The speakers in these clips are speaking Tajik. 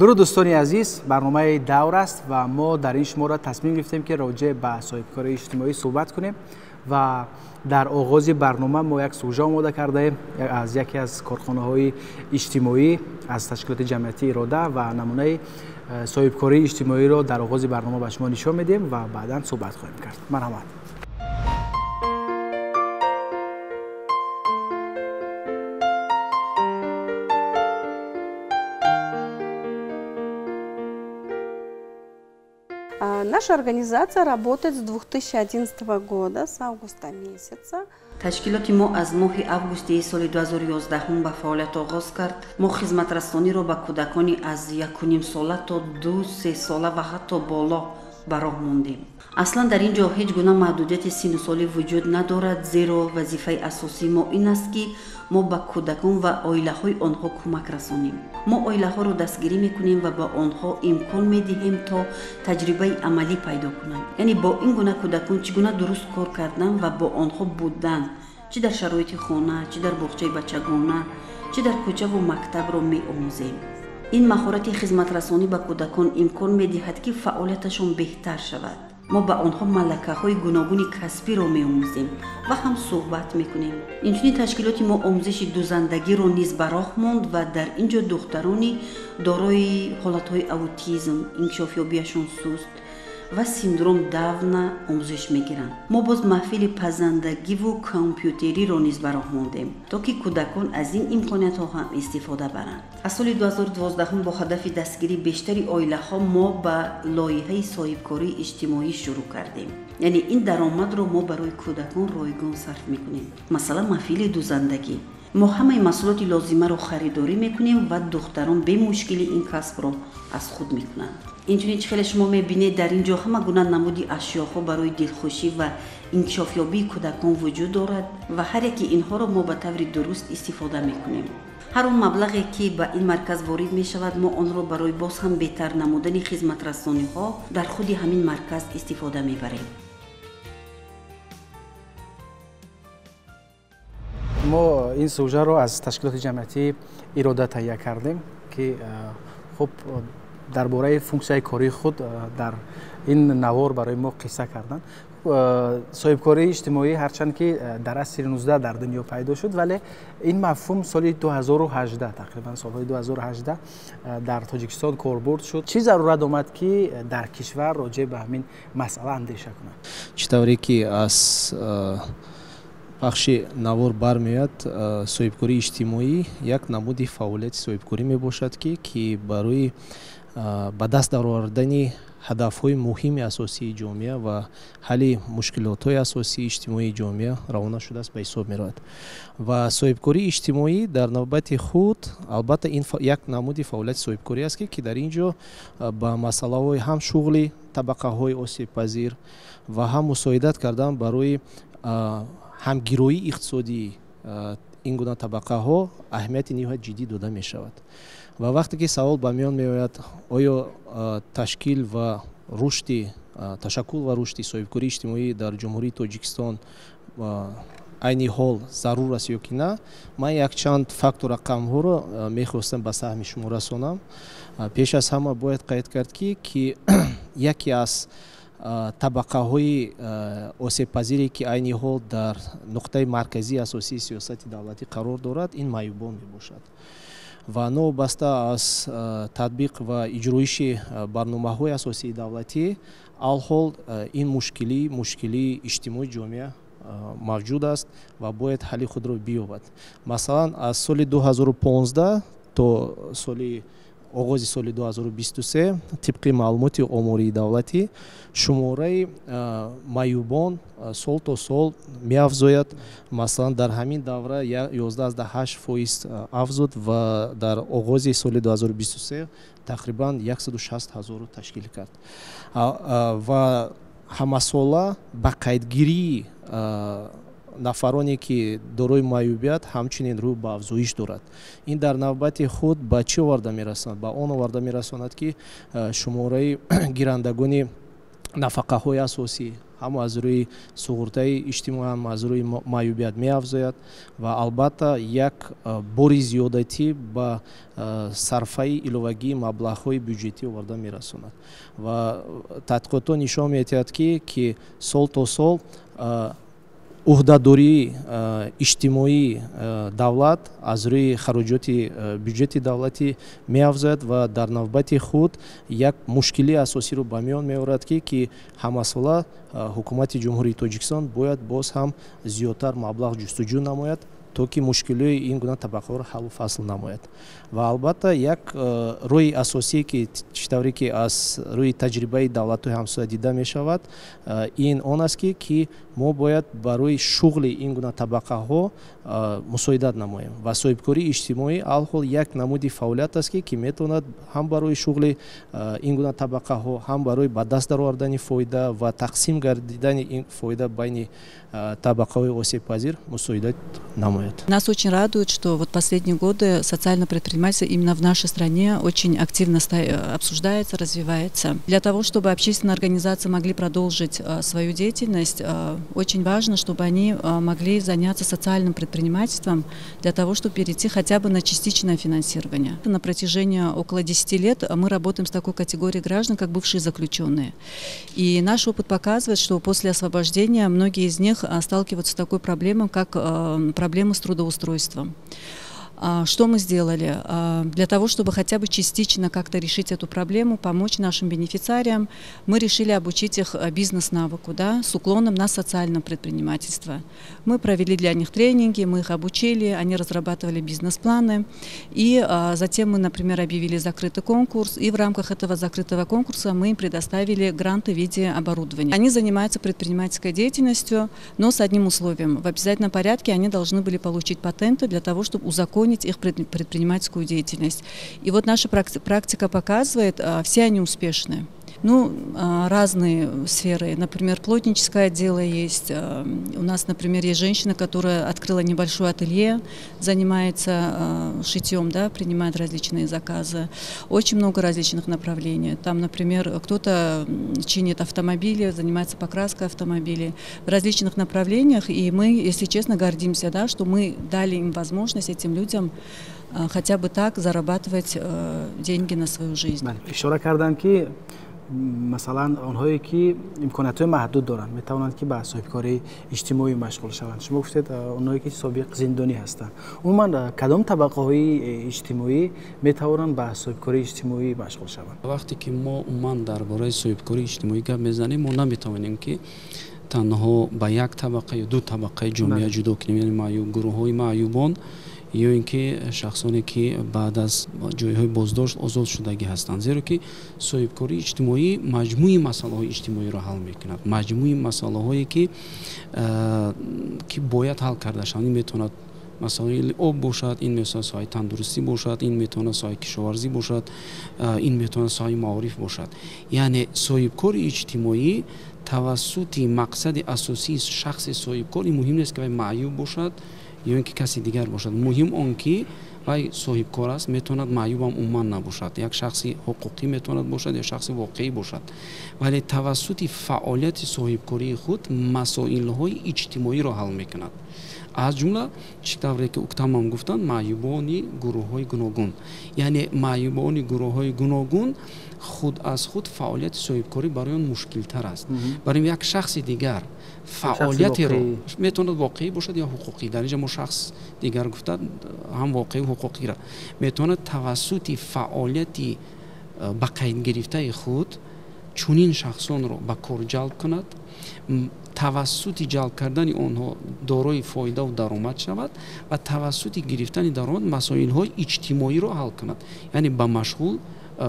درود دوستانی عزیز، برنامه دور است و ما در این شماره تصمیم گرفتیم که راجع به صاحبکاری اجتماعی صحبت کنیم و در آغاز برنامه ما یک سوژه آماده کرده ایم از یکی از کارخانه‌های اجتماعی از تشکیلات جمعیتی اراده و نمونه صاحبکاری اجتماعی را در آغاز برنامه به شما نشان میدیم و بعداً صحبت خواهیم کرد. مرحبا. Наша организация работает с 2011 года, с августа месяца. Ташкилоти мо аз моҳи августи соли 2011 ба фаъолият оғоз кард. Мо хизматрасониро ба кӯдакони аз 1.5 сола то 2-3 сола ва ҳатто боло ба роҳ мондем. аслан дар ин ҷо ҳеҷ гуна маҳдудияти синну солӣ вуҷуд надорад, зеро вазифаи асосии мо ин аст ки мо ба кӯдакон ва оилаҳои онҳо кӯмак расонем. мо оилаҳоро дастгирӣ мекунем ва ба онҳо имкон медиҳем то таҷрибаи амалӣ пайдо кунанд. яъне бо ин гуна кӯдакон чӣ гуна дуруст кор кардан ва бо онҳо будан, чӣ дар шароити хона, чӣ дар боғчаи бачагона, чӣ дар кӯчаву мактабро меомӯзем. ин маҳорати хизматрасонӣ ба кӯдакон имкон медиҳад ки фаъолияташон беҳтар шавад. мо ба онҳо малакаҳои гуногуни касбиро меомӯзем ва ҳам суҳбат мекунем. инчунин ташкилоти мо омӯзиши дузандагиро низ ба роҳ монд ва дар ин ҷо духтарони дорои ҳолатҳои аутизм, инкишофёбияшон суст ва синдром Давна омӯзиш мегиранд. мо боз маҳфили пазандагиву компютериро низ ба роҳ мондем, то ки кӯдакон аз ин имкониятҳо ҳам истифода баранд. аз соли 2012 бо ҳадафи дастгирии бештари оилаҳо мо ба лоиҳаи соҳибкории иҷтимоӣ шурӯъ кардем. яъне ин даромадро мо барои кӯдакон ройгон сарф мекунем. масалан маҳфили дузандагӣ. мо ҳамаи маҳсулоти лозимаро харидорӣ мекунем ва духтарон бемушкилӣ ин касбро аз худ мекунанд. инчунин чӣ хеле шумо мебинед дар ин ҷо ҳама гуна намуди ашёҳо барои дилхушӣ ва инкишофёбии кӯдакон вуҷуд дорад ва ҳар яки инҳоро мо ба таври дуруст истифода мекунем. ҳар он маблағе ки ба ин марказ ворид мешавад, мо онро барои боз ҳам беҳтар намудани хизматрасониҳо дар худи ҳамин марказ истифода мебарем. мо ин сӯжаро аз ташкилоти ҷамъиятии ирода таҳия кардем ки хуб дар бораи функсияи кории худ дар ин навор барои мо қисса карданд. соҳибкории иҷтимоӣ ҳарчанд ки дар асри 19 дар дунё пайдо шуд, вале ин мафҳум соли 2018 тақрибан солҳои 2018 дар тоҷикистон корбурд шуд. чӣ зарурат омад ки дар кишвар роҷеъ ба ҳамин масъала андеша кунад? чӣ тавре ки аз пахши навор бармеояд, соҳибкории иҷтимоӣ як намуди фаъолияти соҳибкорӣ мебошад ки барои ба даст овардани ҳадафҳои муҳими асосии ҷомеа ва ҳалли мушкилотҳои асосии иҷтимоии ҷомеа равона шудааст ба ҳисоб меравад. ва соҳибкории иҷтимоӣ дар навбати худ албатта ин як намуди фаъолияти соҳибкорӣ аст ки дар ин ҷо ба масъалаҳои ҳам шуғли табақаҳои осебпазир ва ҳам мусоидат кардан барои ҳамгироии иқтисодии ин гуна табақаҳо аҳамияти ниҳоят ҷиддӣ дода мешавад. ва вақте ки савол ба миён меояд, оё ташкил ва рушди ташаккул ва рушди соҳибкории иҷтимоӣ дар ҷумҳурии Тоҷикистон айни ҳол зарур аст ё ки на, ман якчанд факту рақамҳоро мехостам ба саҳми шумо расонам. пеш аз ҳама бояд қайд кард ки яке аз табақаҳои осебпазире ки айни ҳол дар нуқтаи марказии асосии сиёсати давлатӣ қарор дорад, ин маъюбон мебошад. ва новобаста аз татбиқ ва иҷроиши барномаҳои асосии давлатӣ алҳол ин мушкилии иҷтимоии ҷомеа мавҷуд аст ва бояд ҳалли худро биёбад. масалан аз соли 2015 то оғози соли 2023 тибқи маълумоти омории давлатӣ шумораи маъюбон сол то сол меафзояд. масалан дар ҳамин давра 11.8% афзуд ва дар оғози соли 2023 тақрибан 160 000 ташкил кард. ва ҳамасола ба қайдгирии нафароне ки дорои маъюбият ҳамчунин рӯ ба афзоиш дорад. ин дар навбати худ ба чӣ оварда мерасонад? ба он оварда мерасонад ки шумораи гирандагони нафақаҳои асосӣ ҳам аз рӯи суғуртаи иҷтимоӣ, ҳам аз рӯи маъюбият меафзояд ва албатта як бори зиёдатӣ ба сарфаи иловагии маблағҳои бюджетӣ оварда мерасонад. Ва тадқиқотҳо нишон медиҳад ки сол то сол уҳдадории иҷтимоии давлат аз рӯи хароҷоти бюджети давлатӣ меафзояд ва дар навбати худ як мушкили асосиро ба миён меорад ки ҳамасола ҳукумати ҷумҳурии Тоҷикистон бояд боз ҳам зиёдтар маблағ ҷустуҷӯ намояд, то ки мушкилои ин гуна табақаҳоро ҳаллу фасл намояд. Ва албатта як роҳи асосие ки читавре ки аз рӯи таҷрибаи давлатҳои ҳамсоя дида мешавад, ин он аст ки мо бояд барои шуғли ин гуна табақаҳо мусоидат намоем ва соҳибкории иҷтимоӣ алҳол як намуди фаъолият аст ки метавонад ҳам барои шуғли ин гуна табақаҳо, ҳам барои ба даст даровардани фоида ва тақсим гардидани ин фоида байни табақаҳои осебпазир мусоидат намояд. Нас очень радует, что вот последние годы социальное предпринимательство именно в нашей стране очень активно обсуждается, развивается. Для того, чтобы общественные организации могли продолжить свою деятельность, очень важно, чтобы они могли заняться социальным предпринимательством для того, чтобы перейти хотя бы на частичное финансирование. На протяжении около 10 лет мы работаем с такой категорией граждан, как бывшие заключенные. И наш опыт показывает, что после освобождения многие из них сталкиваются с такой проблемой, как проблема с трудоустройством. Что мы сделали? Для того, чтобы хотя бы частично как-то решить эту проблему, помочь нашим бенефициариям, мы решили обучить их бизнес-навыку, с уклоном на социальное предпринимательство. Мы провели для них тренинги, мы их обучили, они разрабатывали бизнес-планы. И затем мы, например, объявили закрытый конкурс, и в рамках этого закрытого конкурса мы им предоставили гранты в виде оборудования. Они занимаются предпринимательской деятельностью, но с одним условием. В обязательном порядке они должны были получить патенты для того, чтобы узаконить их предпринимательскую деятельность. И вот наша практика показывает, все они успешны. Разные сферы. Например, плотническое дело есть. У нас, например, есть женщина, которая открыла небольшое ателье, занимается шитьем, принимает различные заказы. Очень много различных направлений. Там, например, кто-то чинит автомобили, занимается покраской автомобилей в различных направлениях. И мы, если честно, гордимся, что мы дали им возможность, этим людям, хотя бы так зарабатывать деньги на свою жизнь. مثلا آنهایی که امکانات‌های محدود دارند میتوانند که به صاحبکاری اجتماعی مشغول شوند. شما گفتید اونایی که سابق زندانی هستند. عموما کدام طبقه‌های اجتماعی میتوانند به صاحبکاری اجتماعی مشغول شوند؟ وقتی که ما عموما درباره صاحبکاری اجتماعی گپ میزنیم ما نمیتوانیم که تنها به یک طبقه یا دو طبقه جامعه جدا کنیم، یعنی معیوب گروه‌های معیوبان یا اینکه شخصانی که بعد از جایهای بازداشت آزاد شدگی هستند، زیرا که صاحبکاری اجتماعی مجموعی مسائل اجتماعی را حل میکند، مجموعی مسائل هایی که باید حل کرده شود. این میتواند مسائل آب باشد، این میتواند ساحه تندرستی باشد، این میتواند ساحه کشاورزی باشد، این میتواند ساحه معارف باشد. یعنی صاحبکاری اجتماعی توسط مقصد اساسی شخص صاحبکاری مهم نیست که معیوب باشد یا اینکه کسی دیگر باشد. مهم آن که وای صاحبکار است میتواند معیوب هم عموما نباشد، یک شخصی حقوقی میتواند باشد یا شخصی واقعی باشد، ولی توسط فعالیت صاحبکاری خود مسائل های اجتماعی را حل میکند. از جمله چطوری که اکتام گفتن معیوبانی گروه های گوناگون، یعنی معیوبانی گروه های گوناگون خود از خود فعالیت صاحبکاری برای آن مشکل تر است. برای یک شخص دیگر فعالیتی را میتواند واقعی باشد یا حقوقی، در اینجا ما شخص دیگر گفتن هم واقعی و حقوقی را میتواند توسط فعالیتی با قید گرفته خود چنین شخصان را به کار جلب کند، توسط جلب کردن آنها دارای فایده و درآمد شود و توسط گرفتن درآمد مسائل های اجتماعی را حل کند، یعنی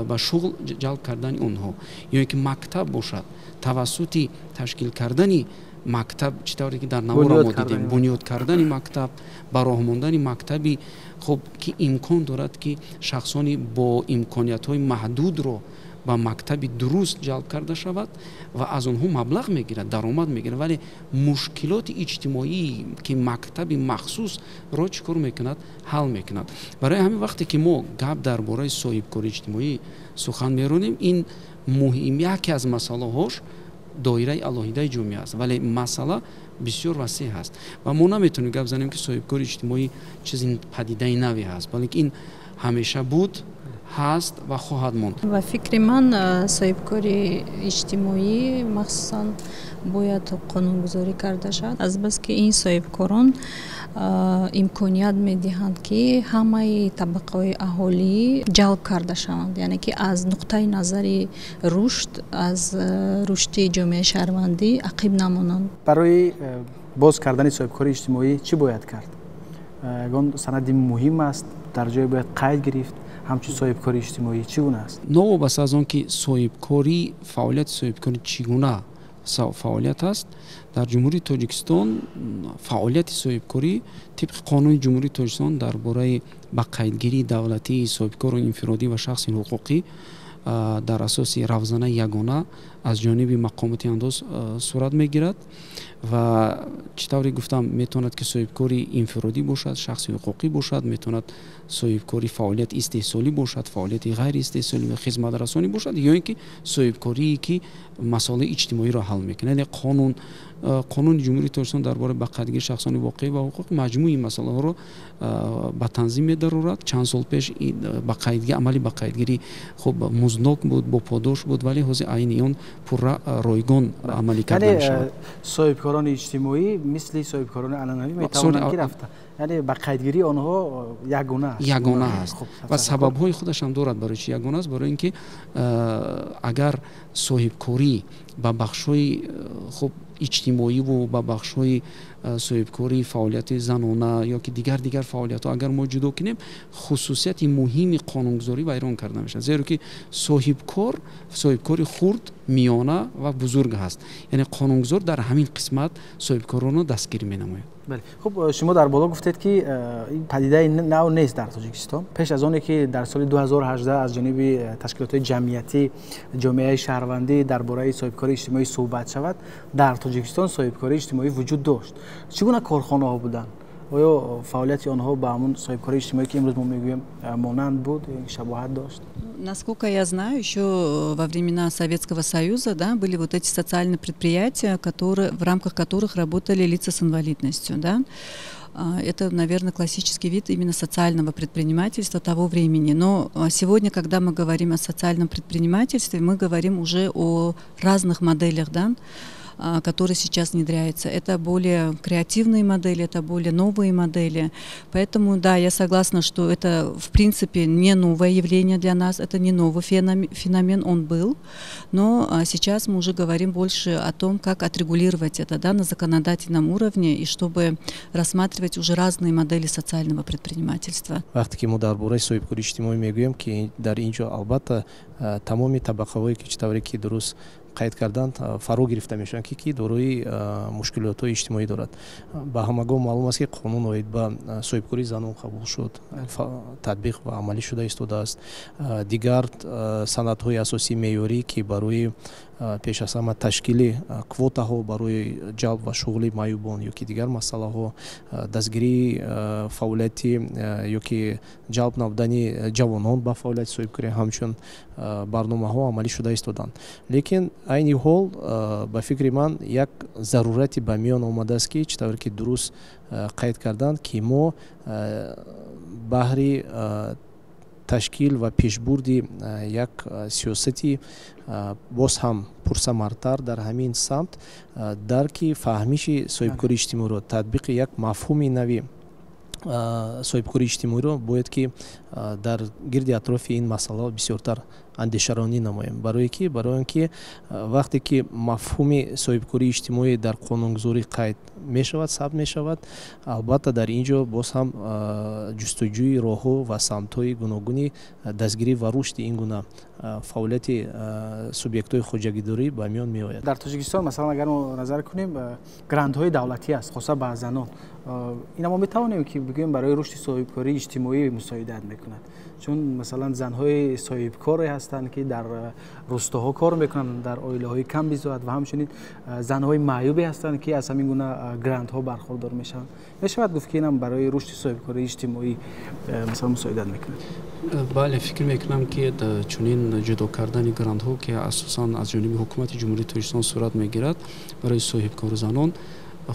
به شغل جلب کردن آنها، یا اینکه مکتب باشد توسط تشکیل کردن مکتب، چطوری که در نوار ما دیدیم بنیاد کردن مکتب، براه ماندن مکتبی خب که امکان دارد که شخصانی با امکانیت های محدود را با مکتبی درست جلب کرده شود و از آنها مبلغ میگیرد، درآمد میگیرد، ولی مشکلات اجتماعی که مکتب مخصوص را چیکار میکند؟ حل میکند. برای همین وقتی که ما گپ درباره صاحبکاری اجتماعی سخن میرونیم، این مهم یکی از مسائل هاش доираи алоҳидаи ҷомеа аст, вале масъала бисёр васеъ аст ва мо наметавонем гап занем ки соҳибкори иҷтимоӣ чизи падидаи наве аст, балки ин ҳамеша буд, ҳаст ва хоҳад монд. ва фикри ман соҳибкори иҷтимоӣ махсусан бояд қонунгузорӣ карда шавад, азбаски ин соҳибкорон имконият медиҳанд ки ҳамаи табақаҳои аҳолӣ ҷалб карда шаванд, яъне ки аз нуқтаи назари рушд, аз рушди ҷомеаи шаҳрвандӣ ақиб намонанд. барои боз кардани соҳибкори иҷтимоӣ чӣ бояд кард? ягон санади муҳим аст, дар ҷое бояд қайд гирифт? ҳамчун соҳибкори иҷтимоӣ чӣ гуна аст? новобаста аз он ки соҳибкорӣ фаъолияти соҳибкорӣ чӣ гуна фаъолият аст, дар ҷумҳурии тоҷикистон фаъолияти соҳибкорӣ тибқи қонуни ҷумҳурии тоҷикистон дар бораи ба қайдгирии давлатии соҳибкору инфиродӣ ва шахси ҳуқуқӣ дар асоси равзана ягона аз ҷониби мақомоти андоз сурат мегирад ва чӣ тавре гуфтам, метавонад ки соҳибкори инфиродӣ бошад, шахси ҳуқуқӣ бошад, метавонад соҳибкори фаъолияти истеҳсолӣ бошад, фаъолияти ғайри истеҳсолӣ ва хизматрасонӣ бошад, ё ин ки соҳибкорие ки масъалаи иҷтимоиро ҳал мекунад. Яъне қонуни ҷумҳурии тоҷикистон дар бораи ба қайдгирии шахсони воқеӣ ва ҳуқуқ маҷмӯи масъалаҳоро ба танзим медарорад. Чанд сол пеш амали ба қайдгирӣ хуб музнок буд, бо подош буд, вале ҳозир айни он пурра ройгон амалӣ карда мешавад. соҳибкорони иҷтимоӣ мисли соҳибкорони анъанавӣ метавонанд ки рафта, яъне ба қайдгирии онҳо ягона аст ва сабабҳои худаш ҳам дорад. барои чӣ ягона аст? Барои ин ки агар соҳибкорӣ ба бахшҳои хуб иҷтимоиву ба бахшҳои соҳибкори фаъолияти занона ё ки дигар фаъолиятҳо агар мо ҷудо кунем, хусусияти муҳими қонунгузорӣ вайрон карда мешавад, зеро ки соҳибкори хурд, миёна ва бузург ҳаст. Яъне қонунгузор дар ҳамин қисмат соҳибкоронро дастгирӣ менамояд. хуб, шумо дар боло гуфтед ки ин падидаи нав нест дар Тоҷикистон. Пеш аз оне ки дар соли 2018 аз ҷониби ташкилотҳои ҷамъиятӣ ҷомеаи шаҳрвандӣ дар бораи соҳибкори иҷтимоӣ суҳбат шавад, дар Тоҷикистон соҳибкори иҷтимоӣ вуҷуд дошт. Чӣ гуна корхонаҳо буданд? оё фаъолияти онҳо ба ҳамон соҳибкори иҷтимоӣ ки имрӯз мо мегӯем монанд буд, шабоҳат дошт? Насколько я знаю, еще во времена Советского Союза, да, были вот эти социальные предприятия, в рамках которых работали лица с инвалидностью. Да. Это, наверное, классический вид именно социального предпринимательства того времени. Но сегодня, когда мы говорим о социальном предпринимательстве, мы говорим уже о разных моделях, да, которые сейчас внедряются. Это более креативные модели, это более новые модели. Поэтому, да, я согласна, что это, в принципе, не новое явление для нас, это не новый феномен, он был. Но сейчас мы уже говорим больше о том, как отрегулировать это, да, на законодательном уровне, и чтобы рассматривать уже разные модели социального предпринимательства. Вақте ки мо дар бораи соҳибкори иҷтимоӣ мегӯем ки дар ин ҷо албатта тамоми табақаҳое ки чӣ тавре ки дуруст қайд карданд фаро гирифта мешаванд ки дорои мушкилотҳои иҷтимоӣ дорад. Ба ҳамагон маълум аст ки қонун оид ба соҳибкории занон қабул шуд, татбиқ ва амалӣ шуда истодааст. Дигар санадҳои асосии меъёрӣ ки барои пеш аз ҳама ташкили квотаҳо барои ҷалб ва шуғли маъюбон ё ки дигар масъалаҳо, дастгирии фаъолияти ё ки ҷалб намудани ҷавонон ба фаъолияти соҳибкорӣ ҳамчун барномаҳо амалӣ шуда истоданд. Лекин айни ҳол ба фикри ман як зарурати ба миён омадааст ки чӣ тавре ки дуруст қайд карданд ки мо баҳри ташкил ва пешбурди як сиёсати боз ҳам пурсамартар дар ҳамин самт дарки фаҳмиши соҳибкори иҷтимоиро, татбиқи як мафҳуми нави соҳибкори иҷтимоиро бояд ки дар гирди атрофи ин масъала бисёртар андешаронӣ намоем. Барои ки вақте ки мафҳуми соҳибкории иҷтимоӣ дар қонунгузорӣ қайд мешавад, сабт мешавад, албатта дар ин ҷо боз ҳам ҷустуҷӯи роҳҳо ва самтҳои гуногуни дастгирӣ ва рушди ин гуна фаъолияти субъектҳои хоҷагидорӣ ба миён меояд. Дар Тоҷикистон масалан агар мо назар кунем, грантҳои давлатӣ аст, хоса ба занон. Ина мо метавонем ки бигӯем барои рушди соҳибкории иҷтимоӣ мусоидат мекунад. Чун масалан занҳои соҳибкоре ҳастанд ки дар рӯстоҳо кор мекунанд, дар оилаҳои камбизоат ва ҳамчунин занҳои маъюбе ҳастанд ки аз ҳамин гуна грантҳо бархурдор мешаванд. Мешавад гуфт ки инам барои рушди соҳибкории иҷтимоӣ масалан мусоидат мекунад? бале фикр мекунам ки чунин ҷудо кардани грантҳо ки асосан аз ҷониби ҳукумати ҷумҳурии Тоҷикистон сурат мегирад барои соҳибкору занон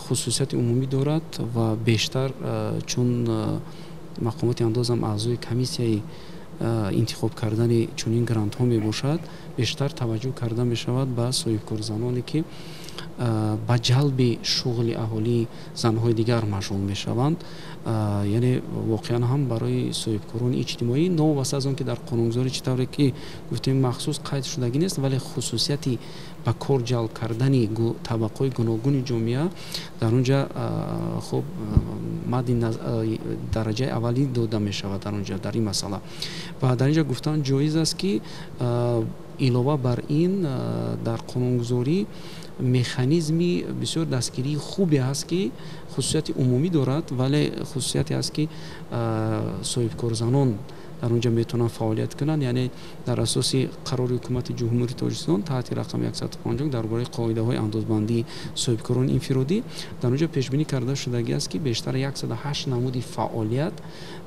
хусусияти умумӣ дорад ва бештар чун мақомоти андозам аъзои комиссияи интихоб кардани чунин грантҳо мебошад, бештар таваҷҷӯҳ карда мешавад ба соҳибкорзаноне ки ба ҷалби шуғли аҳолии занҳои дигар машғул мешаванд. Яъне воқеан ҳам барои соҳибкорони иҷтимоӣ новобаста аз он ки дар қонунгузорӣ чӣ тавре ки гуфтем махсус қайд шудагӣ нест, вале хусусияти ба кор ҷалб кардани табақаҳои гуногуни ҷомеа дар он ҷа хуб мадди дараҷаи аввалӣ дода мешавад дар ин масъала. Ва дар ин ҷа гуфтан ҷоиз аст ки илова бар ин дар қонунгузорӣ механизми бисёр дастгирии хубе ҳаст ки хусусияти умумӣ дорад, вале хусусияте ҳаст ки соҳибкорзанон дар он ҷа метавонанд фаъолият кунанд. Яъне дар асоси қарори ҳукумати ҷумҳурии Тоҷикистон таҳти рақами 150 дар бораи қоидаҳои андозбандии соҳибкорони инфиродӣ дар он ҷа пешбинӣ карда шудагӣ аст ки бештар 108 намуди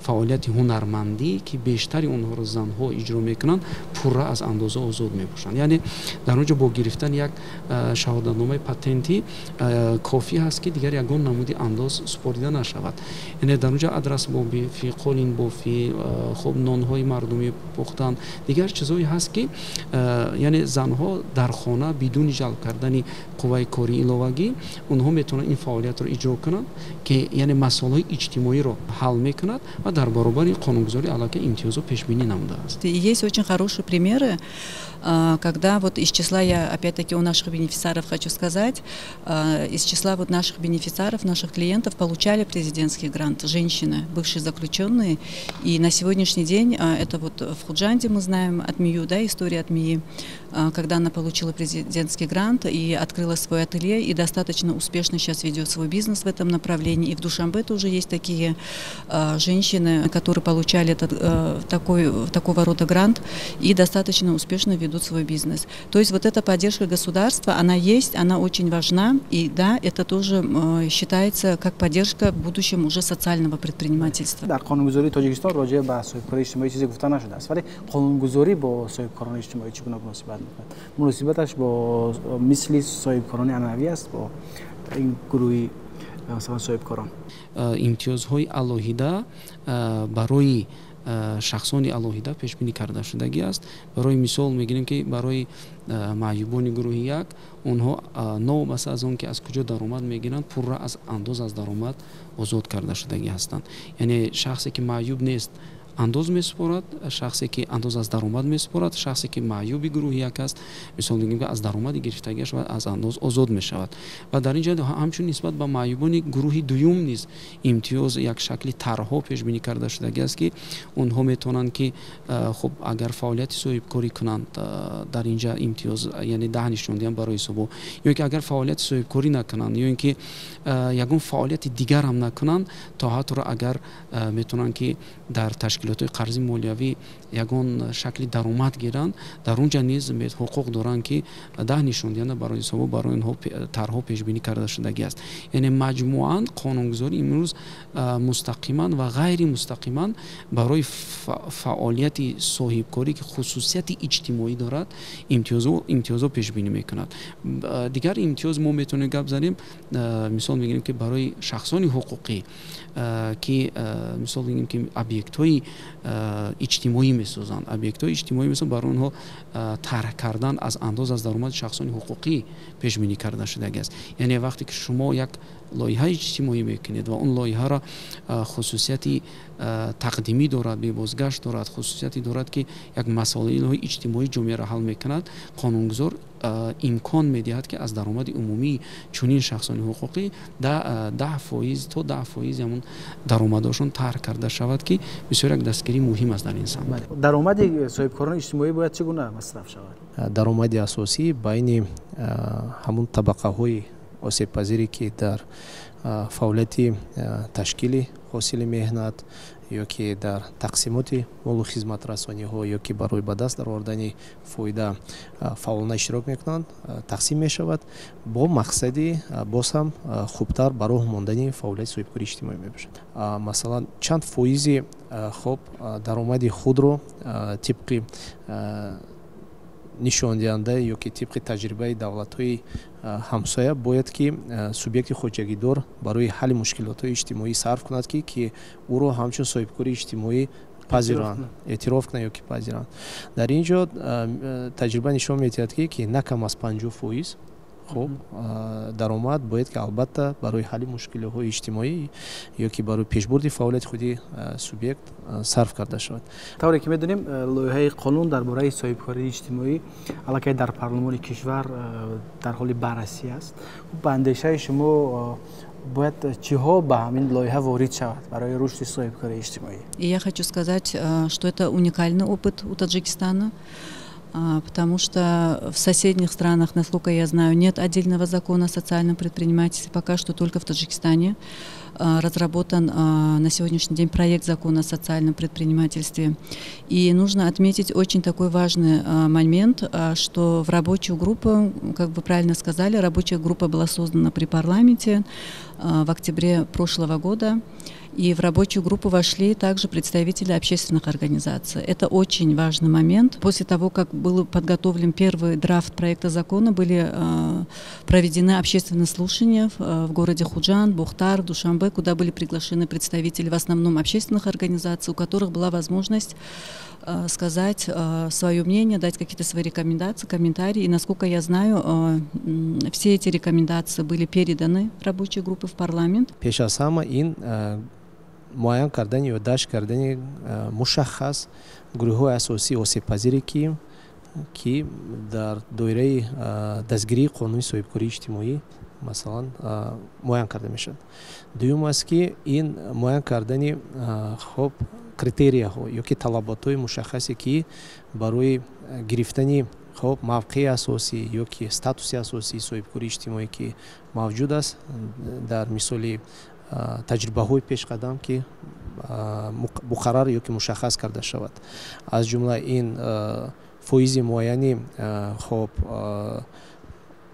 фаъолияти ҳунармандӣ ки бештари онҳоро занҳо иҷро мекунанд пурра аз андоза озод мебошанд. Яъне дар он ҷа бо гирифтани як шаҳодатномаи патентӣ кофӣ ҳаст ки дигар ягон намуди андоз супорида нашавад. Яъне дар он ҷа адрасбофӣ, қолинбофӣ, хуб нонҳои мардумӣ пухтан, дигар чизҳое ҳаст ки яъне занҳо дар хона бидуни ҷалб кардани қувваи кори иловагӣ онҳо метавонанд ин фаъолиятро иҷро кунанд ки яъне масъалаҳои иҷтимоиро ҳал мекунад ва дар баробари қонунгузори аллакай имтиёзо пешбинӣ намуда аст. Есть очень хорошие примеры, когда вот из числа, я опять-таки у наших бенефициаров хочу сказать, из числа вот наших бенефициаров, наших клиентов получали президентский грант женщины, бывшие заключенные, и на сегодняшний день это вот в Худжанде мы знаем от МИЮ, да, история от МИИ, когда она получила президентский грант и открыла свой ателье, и достаточно успешно сейчас ведет свой бизнес в этом направлении. И в Душанбе тоже есть такие женщины, которые получали такого рода грант и достаточно успешно ведут свой бизнес. То есть вот эта поддержка государства, она есть, она очень важна, и да, это тоже считается как поддержка в будущем уже социального предпринимательства. در قانونگذاری تاجیکستان راجع به صاحبکاری اجتماعی چیزی گفته نشده است، ولی قانونگذاری با صاحبکاران اجتماعی چگونه مناسبت می‌کند؟ مناسبتش با مثل صاحبکاران عنعنوی است با این گروه مثلا صاحبکاران. امتیازهای алоҳида барои шахсони алоҳида пешбинӣ карда шудагӣ аст. Барои мисол мегирем ки барои маъюбони гурӯҳи як онҳо новобаста аз он ки аз куҷо даромад мегиранд пурра аз андоз аз даромад озод карда шудагӣ ҳастанд. Яъне шахсе ки маъюб нест андоз месупорад, шахсе ки андоз аз даромад месупорад, шахсе ки маъюби гурӯҳи як аст мисол мегирем ки аз даромади гирифтагиаш ва аз андоз озод мешавад. Ва дар ин ҷо ҳамчун нисбат ба маъюбони гурӯҳи дуюм низ имтиёз як шакли тарҳҳо пешбинӣ карда шудагӣ аст ки онҳо метавонанд ки хуб агар фаъолияти соҳибкорӣ кунанд дар ин ҷа имтиёз яъне 10 нишон диҳанд барои ҳисобо, ё ки агар фаъолияти соҳибкорӣ накунанд ё ин ки ягон фаъолияти дигар ҳам накунанд, то ҳатто агар метавонанд ки дар ташкилотҳои қарзи молиявӣ ягон шакли даромад гиранд, дар он ҷа низ ҳуқуқ доранд ки 10 нишон диҳанда барои ҳисобо барои онҳо тарҳҳо пешбинӣ карда шудагӣ аст. Яъне маҷмуан қонунгузорӣ имрӯз мустақиман ва ғайри мустақиман барои фаъолияти соҳибкорӣ ки хусусияти иҷтимоӣ дорад имтиёзо пешбинӣ мекунад. Дигар имтиёз мо метавонем гап занем, мисол мегирем ки барои шахсони ҳуқуқӣ ки мисол мегирем ки объектҳои иҷтимоӣ месозанд, объектҳои иҷтимоӣ месозанд, барои онҳо тарҳ кардан аз андоз аз даромади шахсони ҳуқуқӣ пешбинӣ карда шудагӣ аст. Яъне вақте ки шумо як лоиҳаи иҷтимоӣ мекунед ва он лоиҳаро хусусияти тақдимӣ дорад, бебозгашт дорад, хусусияти дорад ки як масъалаи иҷтимоии ҷомеаро ҳал мекунад, қонунгузор имкон медиҳад ки аз даромади умумии чунин шахсони ҳуқуқӣ 10% то 10% ҳамон даромадашон тарҳ карда шавад ки бисёр як дастгирии муҳим аст дар ин самт. даромади соҳибкорон иҷтимоӣ бояд чӣ гуна масраф шавад? даромади асосӣ байни ҳамон табақаҳои осебпазире ки дар фаъолияти ташкили ҳосили меҳнат ё ки дар тақсимоти молу хизматрасониҳо ё ки барои ба даст дар овардани фоида фаъолона иштирок мекунанд тақсим мешавад бо мақсади боз ҳам хубтар ба роҳ мондани фаъолияти соҳибкории иҷтимоӣ мебошад. Масалан чанд фоизи хоб даромади худро тибқи нишондиҳанда ё ки тибқи таҷрибаи давлатҳои ҳамсоя бояд ки субъекти хоҷагидор барои ҳалли мушкилотҳои иҷтимоӣ сарф кунад ки ӯро ҳамчун соҳибкории иҷтимоӣ пазиранд эътироф кунанд ё ки пазиранд. Дар ин ҷо таҷриба нишон медиҳад ки на кам аз 50% хуб даромад бояд ки албатта барои ҳалли мушкилиҳои иҷтимоӣ ё ки барои пешбурди фаъолияти худи субъект сарф карда шавад. тавре ки медонем лоиҳаи қонун дар бораи соҳибкории иҷтимоӣ аллакай дар парлумони кишвар дар ҳоли баррасӣ аст. ба андешаи шумо бояд чиҳо ба ҳамин лоиҳа ворид шавад барои рушди соҳибкории иҷтимоӣ? И я хочу сказать, что это уникальный опыт у Таджикистана, потому что в соседних странах, насколько я знаю, нет отдельного закона о социальном предпринимательстве. Пока что только в Таджикистане разработан на сегодняшний день проект закона о социальном предпринимательстве. И нужно отметить очень такой важный момент, что в рабочую группу, как вы правильно сказали, рабочая группа была создана при парламенте в октябре прошлого года. И в рабочую группу вошли также представители общественных организаций. Это очень важный момент. После того, как был подготовлен первый драфт проекта закона, были проведены общественные слушания в городе Худжан, Бухтар, Душанбе, куда были приглашены представители в основном общественных организаций, у которых была возможность сказать свое мнение, дать какие-то свои рекомендации, комментарии. И, насколько я знаю, все эти рекомендации были переданы рабочей группе в парламент. муайян кардани ё дашт кардани мушаххас гурӯҳҳои асосии осебпазире ки дар доираи дастгирии қонуни соҳибкории иҷтимоӣ масалан муайян карда мешавад. дуюм аст ки ин муайян кардани хоб критерияҳо ё ки талаботҳои мушаххасе ки барои гирифтани хоб мавқеи асосӣ ё ки статуси асосии соҳибкории иҷтимоӣ ки мавҷуд аст дар мисоли таҷрибаҳои пешқадам ки муқаррар ё ки мушаххас карда шавад. аз ҷумла ин фоизи муайяни хоб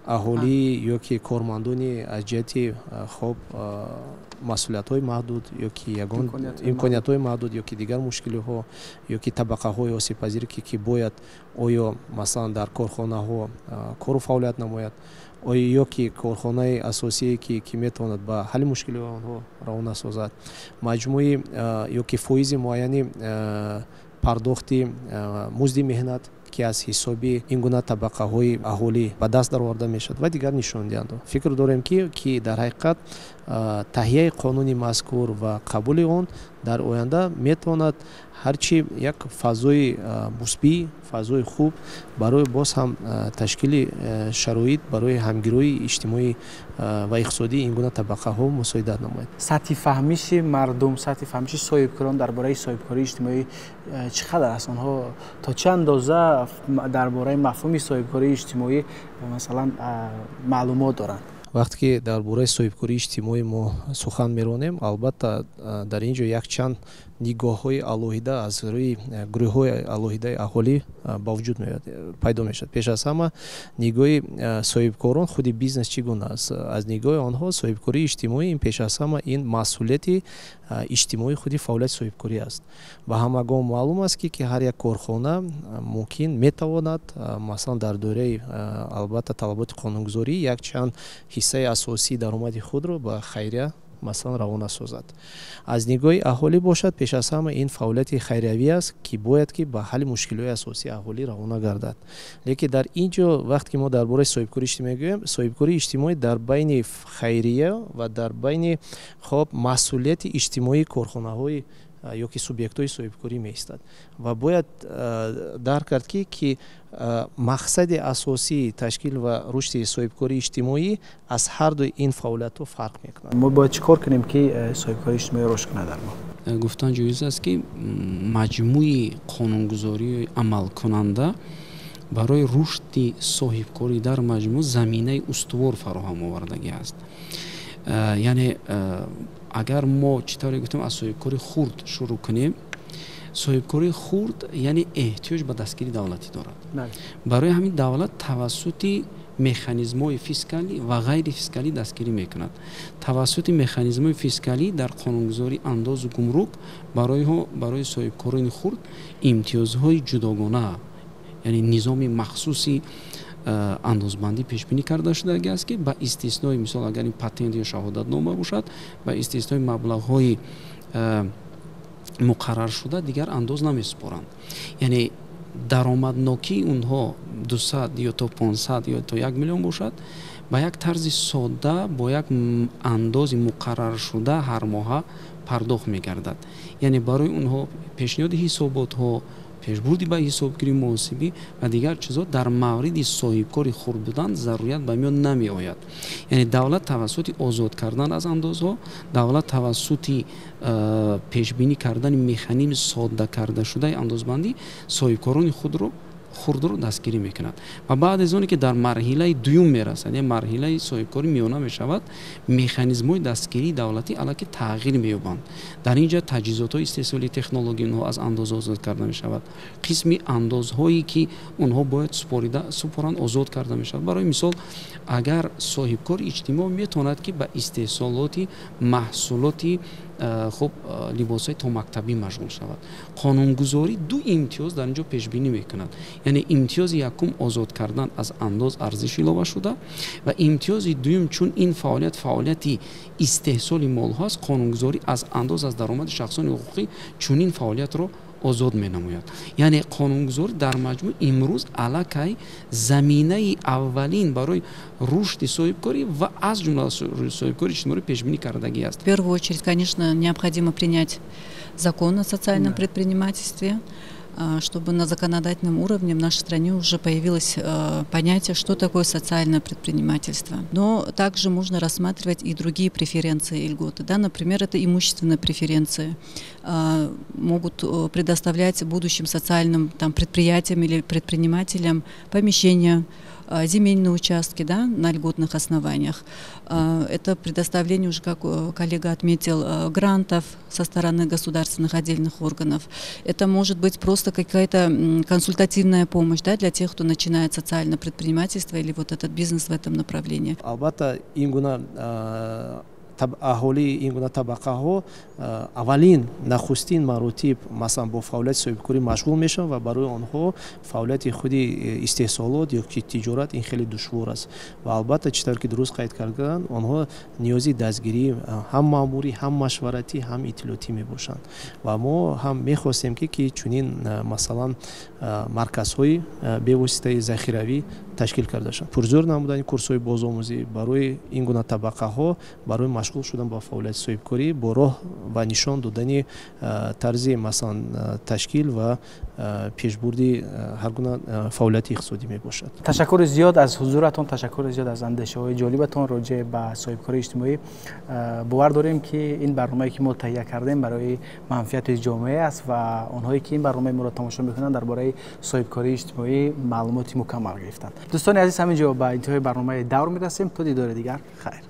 аҳолӣ ё ки кормандони аз ҷиҳати хоб масъулиятҳои маҳдуд ё ки ягон имкониятҳои маҳдуд ё ки дигар мушкилиҳо ё ки табақаҳои осебпазир ки бояд оё масалан дар корхонаҳо кору фаъолият намояд ё ки корхонаи асосие ки метавонад ба ҳалли мушкилиҳои онҳо равона созад. маҷмӯи ё ки фоизи муайяни пардохти музди меҳнат ки аз ҳисоби ин гуна табақаҳои аҳолӣ ба даст дароварда мешавад ва дигар нишондиҳанд. фикр дорем ки дар ҳақиқат таҳияи қонуни мазкур ва қабули он дар оянда метавонад ҳарчи як фазои мусбӣ фазои хуб барои боз ҳам ташкили шароит барои ҳамгироии иҷтимоӣ ва иқтисодии ин гуна табақаҳо мусоидат намояд. сатҳи фаҳмиши мардум, сатҳи фаҳмиши соҳибкорон дар бораи соҳибкории иҷтимоӣ чӣ қадар аст? онҳо то чӣ андоза дар бораи мафҳуми соҳибкории иҷтимоӣ масалан маълумот доранд? вақте ки дар бораи соҳибкории иҷтимоӣ мо сухан меронем, албатта дар ин ҷо якчанд нигоҳҳои алоҳида аз рӯи гурӯҳҳои алоҳидаи аҳолӣ ба вуҷуд пайдо мешавад. пеш аз ҳама нигоҳи соҳибкорон худи бизнес чӣ гуна аст? аз нигоҳи онҳо соҳибкории иҷтимоӣ ин пеш аз ҳама ин масъулияти иҷтимоии худи фаъолияти соҳибкорӣ аст. ба ҳамагон маълум аст ки ҳар як корхона мумкин метавонад масалан дар доираи албатта талаботи қонунгузорӣ якчанд ҳиссаи асосии даромади худро ба хайрия масалан равона созад. аз нигоҳи аҳолӣ бошад пеш аз ҳама ин фаъолияти хайриявӣ аст ки бояд ки ба ҳалли мушкилиҳои асосии аҳолӣ равона гардад. лекин дар ин ҷо вақте ки мо дар бораи соҳибкории иҷтимоӣ гӯем, соҳибкории иҷтимоӣ дар байни хайрия ва дар байни хоб масъулияти иҷтимоии корхонаҳои ё ки субъектҳои соҳибкорӣ меистад ва бояд дарк кард ки мақсади асосии ташкил ва рушди соҳибкории иҷтимоӣ аз ҳардуи ин фаъолиятҳо фарқ мекунад. мо бояд чӣ кор кунем ки соҳибкории иҷтимоӣ рушд кунад дар мо? гуфтан ҷоиз аст ки маҷмӯи қонунгузории амалкунанда барои рушди соҳибкорӣ дар маҷмӯъ заминаи устувор фароҳам овардагӣ аст. یعنی اگر ما چطوری گفتیم از صاحبکاری خرد شروع کنیم، صاحبکاری خرد یعنی احتیاج به دستگیری دولتی دارد. برای همین دولت توسط مکانیزم‌های فیسکالی و غیر فیسکالی دستگیری میکند. توسط مکانیزم‌های فیسکالی در قانونگذاری انداز و گمرک برای صاحبکاران خرد امتیازهای جداگانه، یعنی نظام مخصوصی اندازبندی پیش بینی کرده شده است که با استثنای مثال اگر این پتنت یا شهادت نامه باشد، با استثنای مبلغ‌های مقرر شده دیگر انداز نمیسپارند. یعنی درآمدناکی اونها 200 یا تا 500 یا تا 1 میلیون باشد، با یک طرز ساده با یک انداز مقرر شده هر ماه پرداخت می‌گردد. یعنی برای اونها پیشنهاد حسابات ها، پیشبردی به حسابگیری محاسبی و دیگر چیزها در مورد صاحبکاری خرد بودن ضرورت به میان نمی آید. یعنی دولت توسط آزاد کردن از اندازها، دولت توسط پیش بینی کردن مکانیزم ساده کرده شده اندازبندی صاحبکاران خرد رو دستگیری میکند و بعد از اونی که در مرحله دوم میرسد، یعنی مرحله صاحبکاری میانه میشود، مکانیزم‌های دستگیری دولتی الکی تغییر مییابند. در اینجا تجهیزات‌های استحصالی تکنولوژی اونها از انداز آزاد کرده میشود. قسمی اندازهایی که اونها باید سپارند آزاد کرده میشود. برای مثال اگر صاحبکار اجتماعی میتواند که به استحصالات محصولات خب لباسای تا مکتبی مشغول شود، قانونگذاری دو امتیاز در اینجا پیش بینی میکند. یعنی امتیاز یکم آزاد کردن از انداز ارزش علاوه شده و امتیاز دوم چون این فعالیت استحصال مال هست، قانونگذاری از انداز از درآمد شخصان حقوقی چون این فعالیت را آزاد می نماید. یعنی قانونگذاری در مجموع امروز الکی زمینه اولین برای رشد صاحبکاری و از جمله صاحبکاری اجتماعی پیش بینی کردگی است. В первую очередь, конечно, необходимо принять закон о социальном предпринимательстве, чтобы на законодательном уровне в нашей стране уже появилось понятие, что такое социальное предпринимательство. Но также можно рассматривать и другие преференции и льготы. Да? Например, это имущественные преференции. Могут предоставлять будущим социальным предприятиям или предпринимателям помещения, земельные участки, да, на льготных основаниях. Это предоставление уже, как коллега отметил, грантов со стороны государственных отдельных органов. Это может быть просто какая-то консультативная помощь, да, для тех, кто начинает социальное предпринимательство или вот этот бизнес в этом направлении. аҳолии ин гуна табақаҳо аввалин нахустин маротиб масалан бо фаъолияти соҳибкорӣ машғул мешаванд ва барои онҳо фаъолияти худи истеҳсолот ё ки тиҷорат ин хеле душвор аст ва албатта чӣ тавр ки дуруст қайд карданд, онҳо ниёзи дастгирӣ ҳам маъмурӣ, ҳам машваратӣ, ҳам иттилоотӣ мебошанд ва мо ҳам мехостем ки чунин масалан марказҳои бевоситаи захиравӣ ташкил карда шаванд. Пурзор намудани курсҳои бозомӯзӣ барои ин гуна табақаҳо барои машғул шудан ба фаъолияти соҳибкорӣ бо роҳ ва нишон додани тарзи масалан ташкил ва пешбурди ҳар гуна фаъолияти иқтисодӣ мебошад. ташаккури зиёд аз ҳузуратон, ташаккури зиёд аз андешаҳои ҷолибатон роҷеъ ба соҳибкории иҷтимоӣ. бовар дорем ки ин барномае ки мо таҳия кардем барои манфиати ҷомеа аст ва онҳое ки ин барномаи моро тамошо мекунанд дар бораи соҳибкории иҷтимоӣ маълумоти мукаммал гирифтанд. дӯстони азиз, ҳамин ҷо ба интиҳои барномаи давр мерасем. то дидори дигар, хайр.